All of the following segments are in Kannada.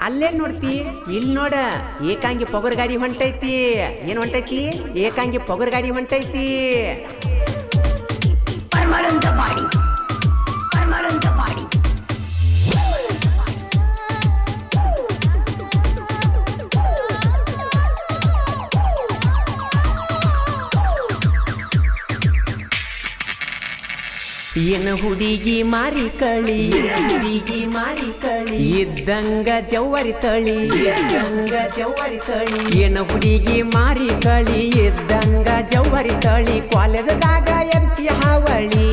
ಅಲ್ಲೇ ನೋಡ್ತಿ ಇಲ್ಲಿ ನೋಡ ಏಕಾಂಗಿ ಪೊಗರ್ ಗಾಡಿ ಹೊಂಟೈತಿ ಏನ್ ಹೊಂಟೈತಿ ಏಕಾಂಗಿ ಪೊಗರ್ ಗಾಡಿ ಹೊಂಟೈತಿ ಪರಮಾನಂದವಾಡಿ ಏನ ಹುಡುಗಿ ಮಾರಿ ಕಳಿ ಇದ್ದಂಗ ಜವ್ವರಿ ತಳಿ ಏನ ಹುಡುಗಿ ಮಾರಿ ಕಳಿ ಇದ್ದಂಗ ಜವ್ವರಿ ತಳಿ ಕಾಲೇಜದಾಗ ಎಬ್ಸಿ ಹಾವಳಿ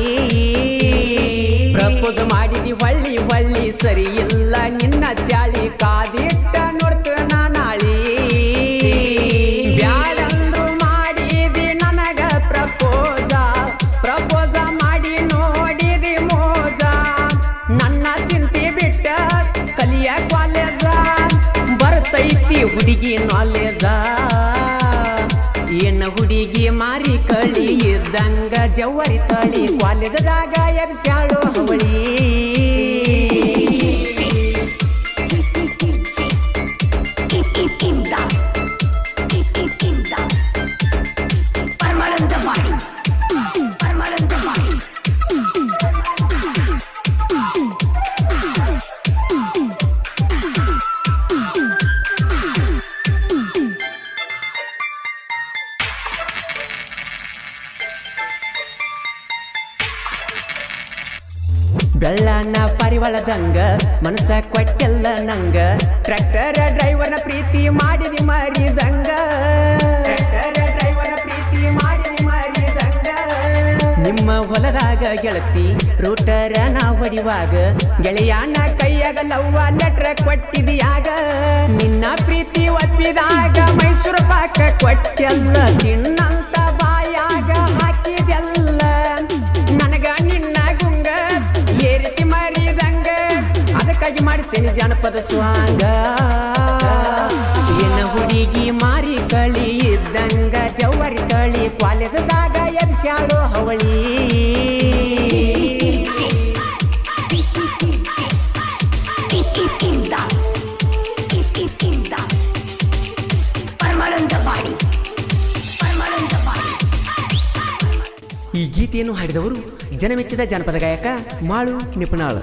ಪ್ರಪೋಸ್ ಮಾಡಿದಿ ಹೊಳ್ಳಿ ಸರಿ ಇಲ್ಲ ನಿನ್ನ ಜಾಳಿ ಕಾದಿಟ್ಟ ನೋಡ್ತೇನ ನಾಳಿ ಬ್ಯಾಡಂದ್ರು ಮಾಡಿದಿ ನನಗ ಪ್ರಪೋಸ ಮಾಡಿ ನೋಡಿದಿ ಮೋಜ ನನ್ನ ಚಿಂತೆ ಬಿಟ್ಟ ಕಲಿಯ ಕಾಲೇಜ ಬರ್ತೈತಿ ಹುಡುಗಿ ನಾಲೇಜ ಏನ ಹುಡುಗಿ ಮಾರಿ ಕಳಿ ಇದ್ದಂಗ ಜವ್ವರಿ ತಳಿ ಕಾಲೇಜದಾಗ ಎಬ್ಸ್ಯಾಳೋ ಹವಳಿ ಬೆಳ್ಳನ ಪರಿವಳದಂಗ ಮನಸ ಕೊಟ್ಟೆಲ್ಲ ನಂಗ ಟ್ರ್ಯಾಕ್ಟರ್ ಡ್ರೈವರ್ನ ಪ್ರೀತಿ ಮಾಡಿದಿ ಮರಿದಂಗ ನಿಮ್ಮ ಹೊಲದಾಗ ಗೆಳತಿ ರೂಟರ ನಾ ಹೊಡಿವಾಗ ಗೆಳೆಯಾನ ಕೈಯಾಗ ಲವ್ವ ಲೆಟ್ರ ಕೊಟ್ಟಿದಿಯಾಗ ನಿನ್ನ ಪ್ರೀತಿ ಒಪ್ಪಿದಾಗ ಮೈಸೂರು ಪಾಕ ಕೊಟ್ಟೆಲ್ಲ ತಿನ್ನಂತ ಬಾಯಾಗ ಹಾಕಿದೆಲ್ಲ ನನಗ ನಿನ್ನ ಗುಂಗ ಏರಿತಿ ಮರಿದಂಗ ಅದಕ್ಕಾಗಿ ಮಾಡಿಸೇನಿ ಜಾನಪದ ಸ್ವಾಂಗ ಏನ ಹುಡುಗಿ ಮಾರಿ ಕಳಿ ಇದ್ದಂಗ ಜವ್ವರಿ ತಳಿ ಕಾಲೇಜದಾಗ ಎಬ್ಸ್ಯಾಳೋ ಹವಳಿ ಈ ಗೀತೆಯನ್ನು ಹಾಡಿದವರು ಜನಮೆಚ್ಚಿದ ಜಾನಪದ ಗಾಯಕ ಮಾಳು ನಿಪುಣಾಳ್.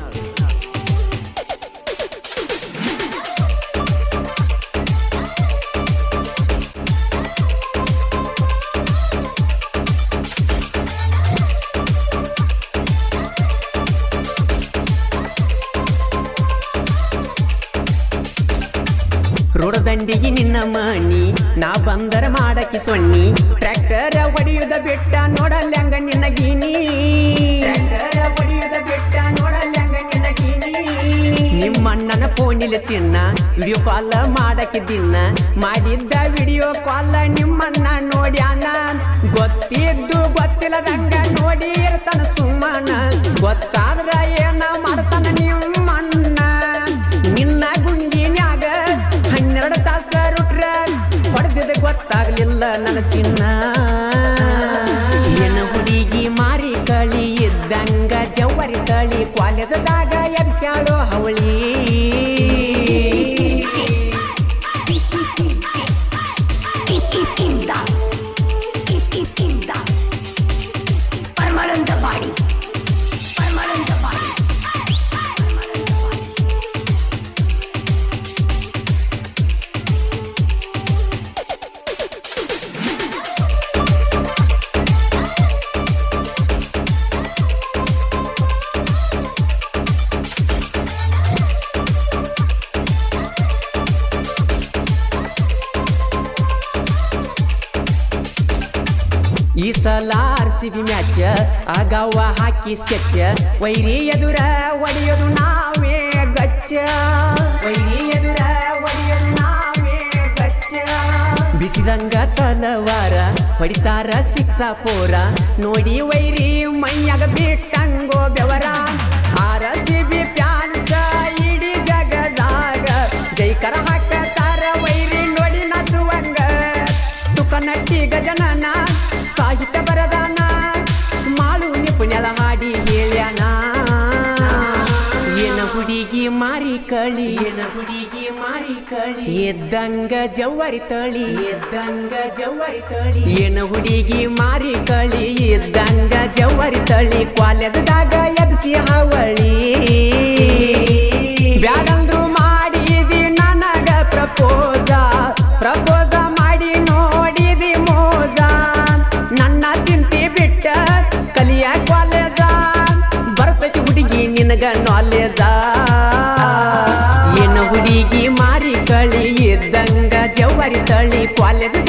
ರೋಡದಂಡಿಗೆ ನಿನ್ನ ಮಣಿ ನಾ ಬಂದರ ಮಾಡಕಿ ಸೊಣ್ಣಿ ಟ್ರ್ಯಾಕ್ಟರ್ ಹೊಡಿಯುದ ಬಿಟ್ಟ ನೋಡಲ್ಯಾಂಗ ನಿನ್ನ ಗೀನಿ ನಿಮ್ಮಣ್ಣನ ಫೋನಿಲ ಚಿನ್ನ ವಿಡಿಯೋ ಕಾಲ್ ಮಾಡಕಿ ದಿನ ಮಾಡಿದ್ದ ವಿಡಿಯೋ ಕಾಲ್ ನಿಮ್ಮಣ್ಣ ನೋಡ್ಯಾನ ಗೊತ್ತಿದ್ದು ಗೊತ್ತಿಲ್ಲದಂಗ ನೋಡಿ ಇರ್ತಾನ ಸುಮ್ಮನ ಗೊತ್ತಾದ್ರ ಏನ ಮಾಡ್ತಾನ ನಿಮ್ಮಣ್ಣ ನಿನ್ನ ಗುಂಗಿನ್ಯಾಗ 12 ತಾಸ ರುಟ್ರ ಹೊಡೆದಿದ ಗೊತ್ತಾಗ್ಲಿಲ್ಲ ನನ್ನ ಚಿನ್ನ ಏನ ಹುಡುಗಿ ಮಾರಿ ಕಳಿ ಇದ್ದಂಗ ಜವ್ವರಿ ತಳಿ ಕಾಲೇಜದಾಗ ಎಬ್ಸ್ಯಾಳೋ ಹವಳಿ ಈ ಸಲ RCB ಮ್ಯಾಚ್ ಆಗಾವ ಹಾಕಿ ಸ್ಕೆಚ್ ವೈರಿ ಎದುರ ಒಡೆಯೋದು ನಾವೇ ಗಚ್ಚ ಬಿಸಿದಂಗ ತಲವಾರ ಹೊಡಿತಾರ ಸಿಕ್ಸಾಪೋರ ನೋಡಿ ವೈರಿ ಮೈಯಾಗ ಬಿಟ್ಟಂಗೋ ಬೆವರ RCB ಫ್ಯಾನ್ಸ ಇಡೀ ಜಗದಾಗ ಜೈಕರ ಹಾಕತಾರ ವೈರಿ ನೋಡಿ ನಸುವಂಗ ತುಕನಟ್ಟಿ ಗಜನನ ಸಾಹಿತ್ಯ ಬರದಾನ ಮಾಳು ನಿಪುಣಲ ಹಾಡಿ ಹೇಳ್ಯಾನ ಏನ ಹುಡುಗಿ ಮಾರಿ ಕಳಿ ಏನ ಹುಡುಗಿ ಮಾರಿ ಕಳಿ ಎದ್ದಂಗ ಜವ್ವರಿ ತಳಿ ಎದ್ದಂಗ ಜವ್ವರಿ ತಳಿ ಏನ ಹುಡುಗಿ ಮಾರಿ ಕಳಿ ಎದ್ದಂಗ ಜವ್ವರಿ ತಳಿ ಕಾಲೇಜದಾಗ ಎಬ್ಸಿ ಹಾವಳಿ ಬ್ಯಾಡಂದ್ರು ಮಾಡಿದಿ ನನಗ ಪ್ರಪೋಜ ಮಾಡಿ ನೋಡಿದಿ ಮೋಜ ನನ್ನ ಚಿಂತೆ ಬಿಟ್ಟ ಕಲಿಯ ಕಾಲೇಜ ಬರ್ತೈತಿ ಹುಡುಗಿ ನಿನಗ ನಾಲೇಜ ಏನ ಹುಡುಗಿ ಮಾರಿ ಕಳಿ ಎದ್ದಂಗ ಜವ್ವರಿ ತಳಿ ಕಾಲೇಜ್